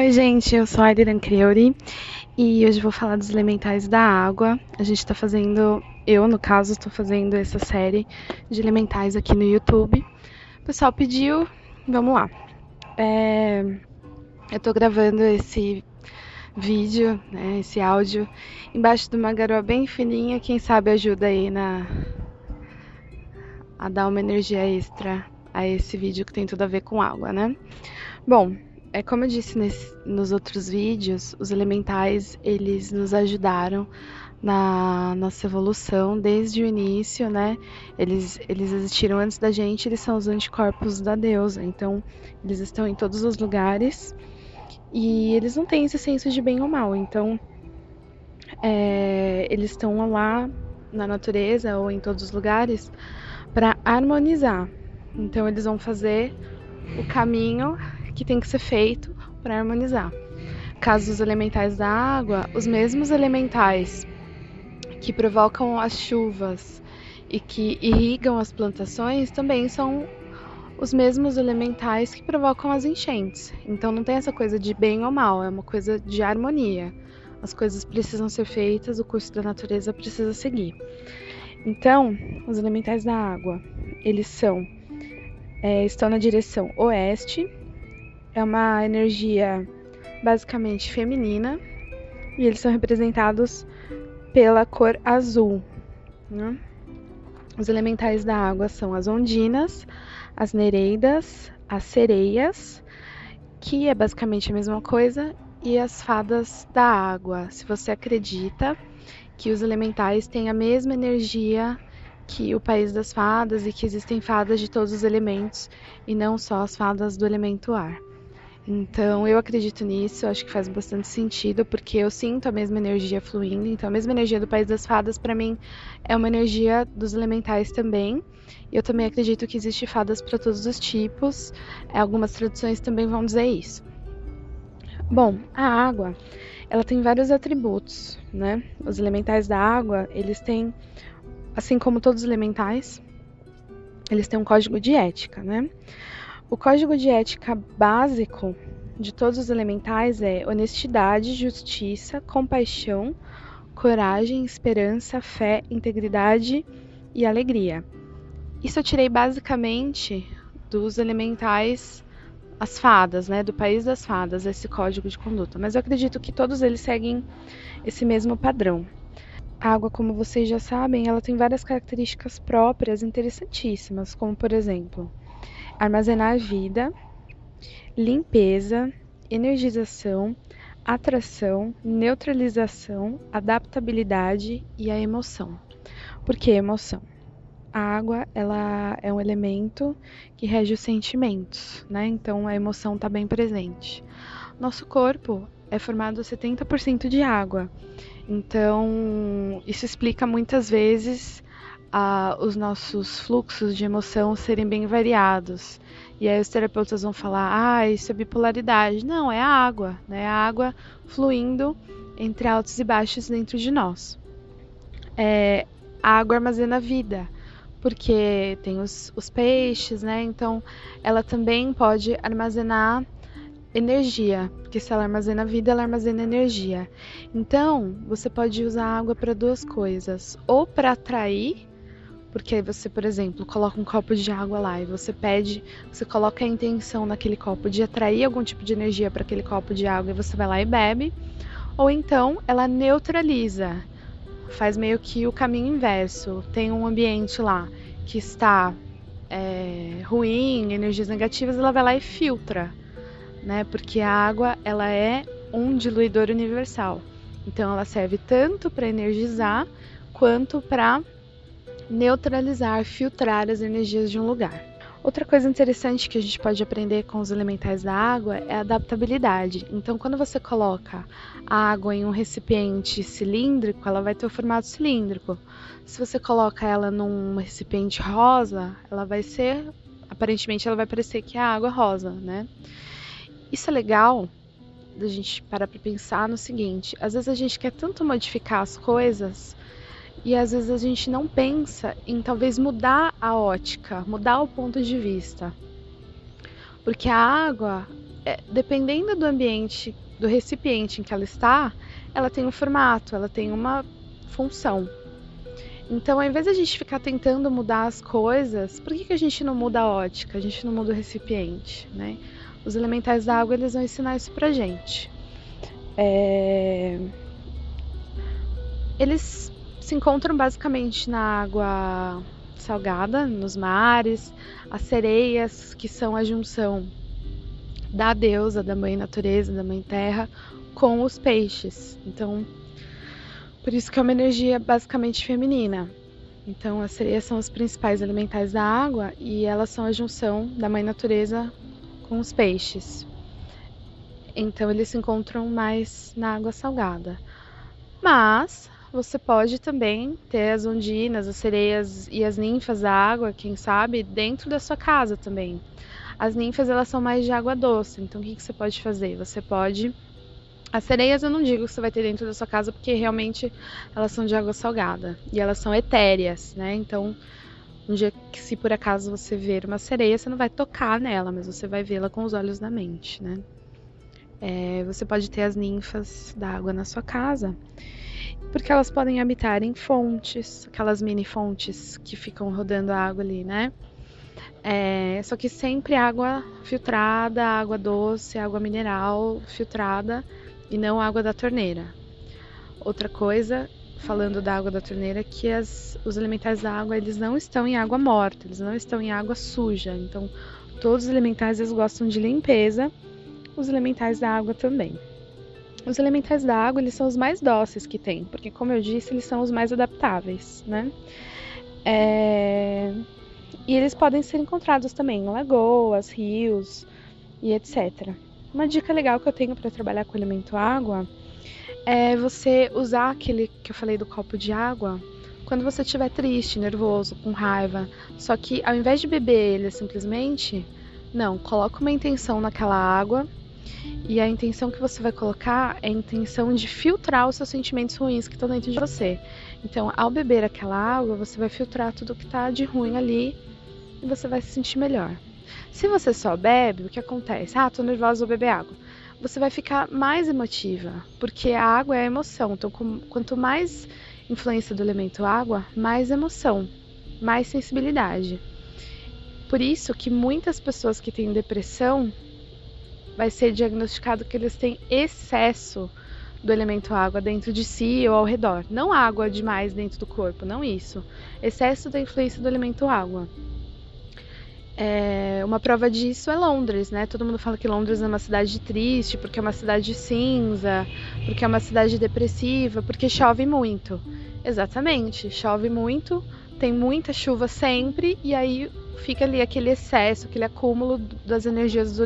Oi, gente, eu sou a Aidan Creori e hoje vou falar dos elementais da água. A gente tá fazendo, eu no caso, estou fazendo essa série de elementais aqui no YouTube. O pessoal pediu, vamos lá. Eu tô gravando esse vídeo, né, esse áudio, embaixo de uma garoa bem fininha, quem sabe ajuda aí a dar uma energia extra a esse vídeo que tem tudo a ver com água, né? Bom, como eu disse nos outros vídeos, os elementais, eles nos ajudaram na nossa evolução desde o início, né? Eles existiram antes da gente, eles são os anticorpos da deusa, então eles estão em todos os lugares e eles não têm esse senso de bem ou mal, então eles estão lá na natureza ou em todos os lugares para harmonizar. Então eles vão fazer o caminho que tem que ser feito para harmonizar. Caso dos elementais da água, os mesmos elementais que provocam as chuvas e que irrigam as plantações também são os mesmos elementais que provocam as enchentes. Então não tem essa coisa de bem ou mal, é uma coisa de harmonia. As coisas precisam ser feitas, o curso da natureza precisa seguir. Então, os elementais da água, eles estão na direção oeste, é uma energia basicamente feminina e eles são representados pela cor azul, né? Os elementais da água são as ondinas, as nereidas, as sereias, que é basicamente a mesma coisa, e as fadas da água. Se você acredita que os elementais têm a mesma energia que o país das fadas e que existem fadas de todos os elementos e não só as fadas do elemento ar. Então eu acredito nisso, acho que faz bastante sentido, porque eu sinto a mesma energia fluindo, então a mesma energia do país das fadas para mim é uma energia dos elementais também. Eu também acredito que existe fadas para todos os tipos, algumas tradições também vão dizer isso. Bom, a água, ela tem vários atributos, né? Os elementais da água, eles têm, assim como todos os elementais, eles têm um código de ética, né? O código de ética básico de todos os elementais é honestidade, justiça, compaixão, coragem, esperança, fé, integridade e alegria. Isso eu tirei basicamente dos elementais, as fadas, né, do país das fadas, esse código de conduta. Mas eu acredito que todos eles seguem esse mesmo padrão. A água, como vocês já sabem, ela tem várias características próprias interessantíssimas, como por exemplo, armazenar vida, limpeza, energização, atração, neutralização, adaptabilidade e a emoção. Por que emoção? A água, ela é um elemento que rege os sentimentos, né? Então a emoção está bem presente. Nosso corpo é formado 70% de água. Então isso explica muitas vezes os nossos fluxos de emoção serem bem variados. E aí os terapeutas vão falar, isso é bipolaridade. Não, é a água, né? A água fluindo entre altos e baixos dentro de nós. A água armazena vida, porque tem os peixes, né? Então ela também pode armazenar energia, porque se ela armazena vida, ela armazena energia. Então você pode usar a água para duas coisas, ou para atrair, porque aí você, por exemplo, coloca um copo de água lá e você coloca a intenção naquele copo de atrair algum tipo de energia para aquele copo de água e você vai lá e bebe. Ou então ela neutraliza, faz meio que o caminho inverso. Tem um ambiente lá que está ruim, energias negativas, ela vai lá e filtra, né? Porque a água, ela é um diluidor universal. Então ela serve tanto para energizar quanto para neutralizar, filtrar as energias de um lugar. Outra coisa interessante que a gente pode aprender com os elementais da água é a adaptabilidade. Então, quando você coloca a água em um recipiente cilíndrico, ela vai ter o formato cilíndrico. Se você coloca ela num recipiente rosa, aparentemente ela vai parecer que é água rosa, né? Isso é legal da gente parar para pensar no seguinte: às vezes a gente quer tanto modificar as coisas e às vezes a gente não pensa em talvez mudar a ótica, mudar o ponto de vista. Porque a água, dependendo do ambiente, do recipiente em que ela está, ela tem um formato, ela tem uma função. Então, ao invés de a gente ficar tentando mudar as coisas, por que a gente não muda a ótica? A gente não muda o recipiente, né? Os elementais da água, eles vão ensinar isso pra gente. Eles se encontram basicamente na água salgada, nos mares, as sereias, que são a junção da deusa, da mãe natureza, da mãe terra, com os peixes. Então, por isso que é uma energia basicamente feminina. Então, as sereias são os principais elementais da água e elas são a junção da mãe natureza com os peixes. Então, eles se encontram mais na água salgada. Mas você pode também ter as ondinas, as sereias e as ninfas da água, quem sabe, dentro da sua casa também. As ninfas, elas são mais de água doce, então o que você pode fazer? Você pode... As sereias eu não digo que você vai ter dentro da sua casa, porque realmente elas são de água salgada. E elas são etéreas, né? Então, um dia que se por acaso você ver uma sereia, você não vai tocar nela, mas você vai vê-la com os olhos da mente, né? Você pode ter as ninfas da água na sua casa, porque elas podem habitar em fontes, aquelas mini fontes que ficam rodando a água ali, né? Só que sempre água filtrada, água doce, água mineral filtrada e não água da torneira. Outra coisa, falando da água da torneira, que os elementais da água, eles não estão em água morta, eles não estão em água suja. Então, todos os elementais, eles gostam de limpeza, os elementais da água também. Os elementais da água, eles são os mais dóceis que tem, porque, como eu disse, eles são os mais adaptáveis, né? E eles podem ser encontrados também em lagoas, rios e etc. Uma dica legal que eu tenho para trabalhar com o elemento água é você usar aquele que eu falei do copo de água quando você estiver triste, nervoso, com raiva. Só que ao invés de beber ele simplesmente, não, coloca uma intenção naquela água. E a intenção que você vai colocar é a intenção de filtrar os seus sentimentos ruins que estão dentro de você. Então, ao beber aquela água, você vai filtrar tudo que está de ruim ali e você vai se sentir melhor. Se você só bebe, o que acontece? Tô nervosa, vou beber água. Você vai ficar mais emotiva, porque a água é emoção. Então, quanto mais influência do elemento água, mais emoção, mais sensibilidade. Por isso que muitas pessoas que têm depressão vai ser diagnosticado que eles têm excesso do elemento água dentro de si ou ao redor. Não água demais dentro do corpo, não isso. Excesso da influência do elemento água. Uma prova disso é Londres, né? Todo mundo fala que Londres é uma cidade triste, porque é uma cidade cinza, porque é uma cidade depressiva, porque chove muito. Exatamente, chove muito, tem muita chuva sempre, e aí fica ali aquele excesso, aquele acúmulo das energias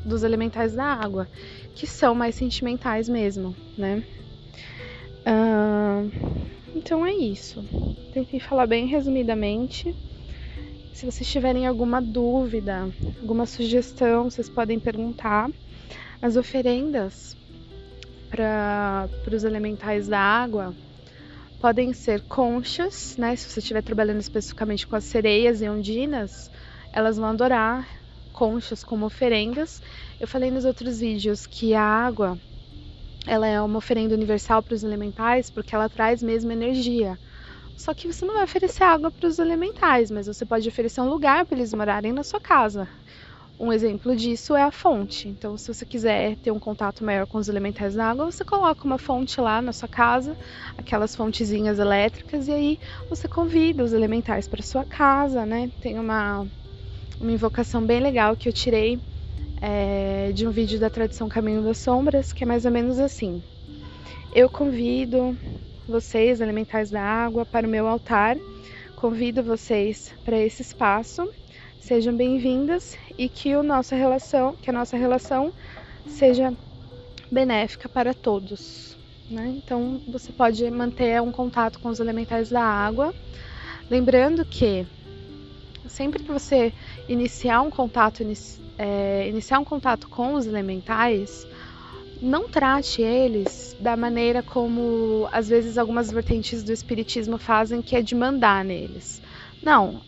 dos elementais da água, que são mais sentimentais mesmo, né? Então é isso. Tentei falar bem resumidamente. Se vocês tiverem alguma dúvida, alguma sugestão, vocês podem perguntar. As oferendas para os elementais da água podem ser conchas, né? Se você estiver trabalhando especificamente com as sereias e ondinas, elas vão adorar conchas como oferendas. Eu falei nos outros vídeos que a água, ela é uma oferenda universal para os elementais porque ela traz mesmo energia. Só que você não vai oferecer água para os elementais, mas você pode oferecer um lugar para eles morarem na sua casa. Um exemplo disso é a fonte. Então, se você quiser ter um contato maior com os elementais da água, você coloca uma fonte lá na sua casa, aquelas fontezinhas elétricas, e aí você convida os elementais para sua casa, né? Tem uma invocação bem legal que eu tirei de um vídeo da tradição Caminho das Sombras, que é mais ou menos assim. Eu convido vocês, elementais da água, para o meu altar. Convido vocês para esse espaço. Sejam bem-vindas e que a nossa relação seja benéfica para todos, né? Então, você pode manter um contato com os elementais da água. Lembrando que sempre que você iniciar um contato com os elementais, não trate eles da maneira como, às vezes, algumas vertentes do espiritismo fazem, que é de mandar neles. Não,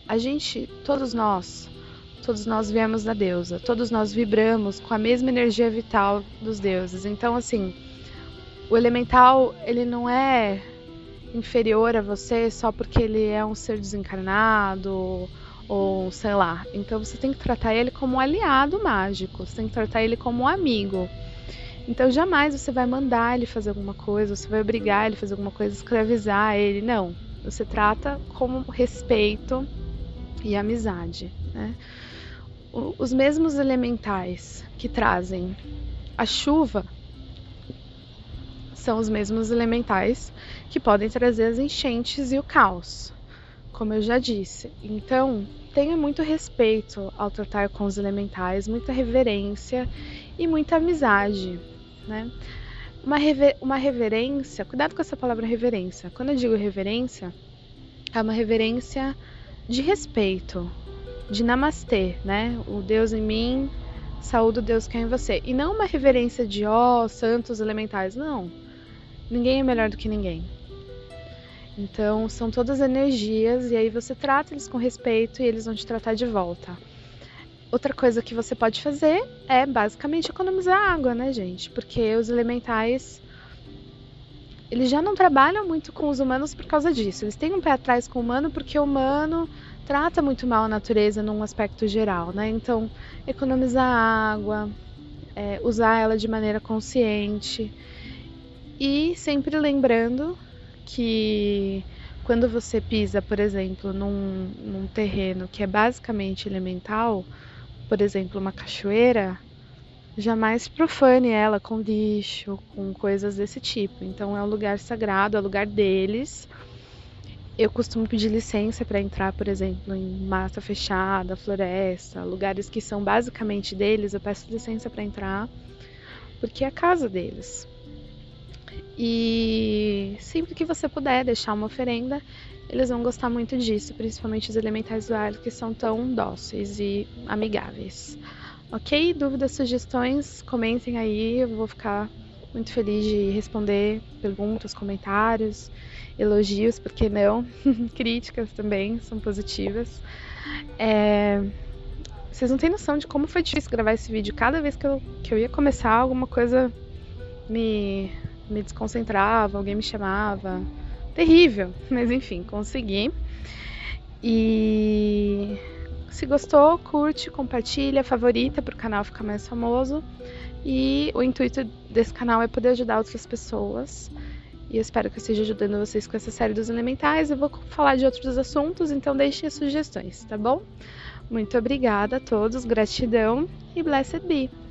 todos nós todos nós viemos da deusa, todos nós vibramos com a mesma energia vital dos deuses. Então, assim, o elemental, ele não é inferior a você só porque ele é um ser desencarnado ou sei lá. Então você tem que tratar ele como um aliado mágico, você tem que tratar ele como um amigo. Então jamais você vai mandar ele fazer alguma coisa, você vai obrigar ele a fazer alguma coisa, escravizar ele, não. Você trata como respeito e amizade, né? Os mesmos elementais que trazem a chuva são os mesmos elementais que podem trazer as enchentes e o caos, como eu já disse. Então, tenha muito respeito ao tratar com os elementais, muita reverência e muita amizade, né? Uma reverência, cuidado com essa palavra reverência. Quando eu digo reverência, é uma reverência de respeito, de namastê, né? O Deus em mim, saúde o Deus que é em você. E não uma reverência de santos elementais, não. Ninguém é melhor do que ninguém. Então, são todas energias e aí você trata eles com respeito e eles vão te tratar de volta. Outra coisa que você pode fazer é basicamente economizar água, né, gente? Porque os elementais, eles já não trabalham muito com os humanos por causa disso. Eles têm um pé atrás com o humano porque o humano trata muito mal a natureza num aspecto geral, né? Então, economizar água, usar ela de maneira consciente e sempre lembrando que quando você pisa, por exemplo, num terreno que é basicamente elemental, por exemplo, uma cachoeira, jamais profane ela com lixo, com coisas desse tipo. Então é um lugar sagrado, é o lugar deles. Eu costumo pedir licença para entrar, por exemplo, em mata fechada, floresta, lugares que são basicamente deles, eu peço licença para entrar, porque é a casa deles. E sempre que você puder deixar uma oferenda, eles vão gostar muito disso, principalmente os elementais do ar que são tão dóceis e amigáveis. Ok? Dúvidas, sugestões, comentem aí, eu vou ficar muito feliz de responder perguntas, comentários, elogios, por que não? Críticas também são positivas. Vocês não têm noção de como foi difícil gravar esse vídeo. Cada vez que eu ia começar, alguma coisa me desconcentrava, alguém me chamava. Terrível, mas enfim, consegui. E se gostou, curte, compartilha, favorita para o canal ficar mais famoso. E o intuito desse canal é poder ajudar outras pessoas. E eu espero que eu esteja ajudando vocês com essa série dos elementais. Eu vou falar de outros assuntos, então deixem as sugestões, tá bom? Muito obrigada a todos, gratidão e blessed be!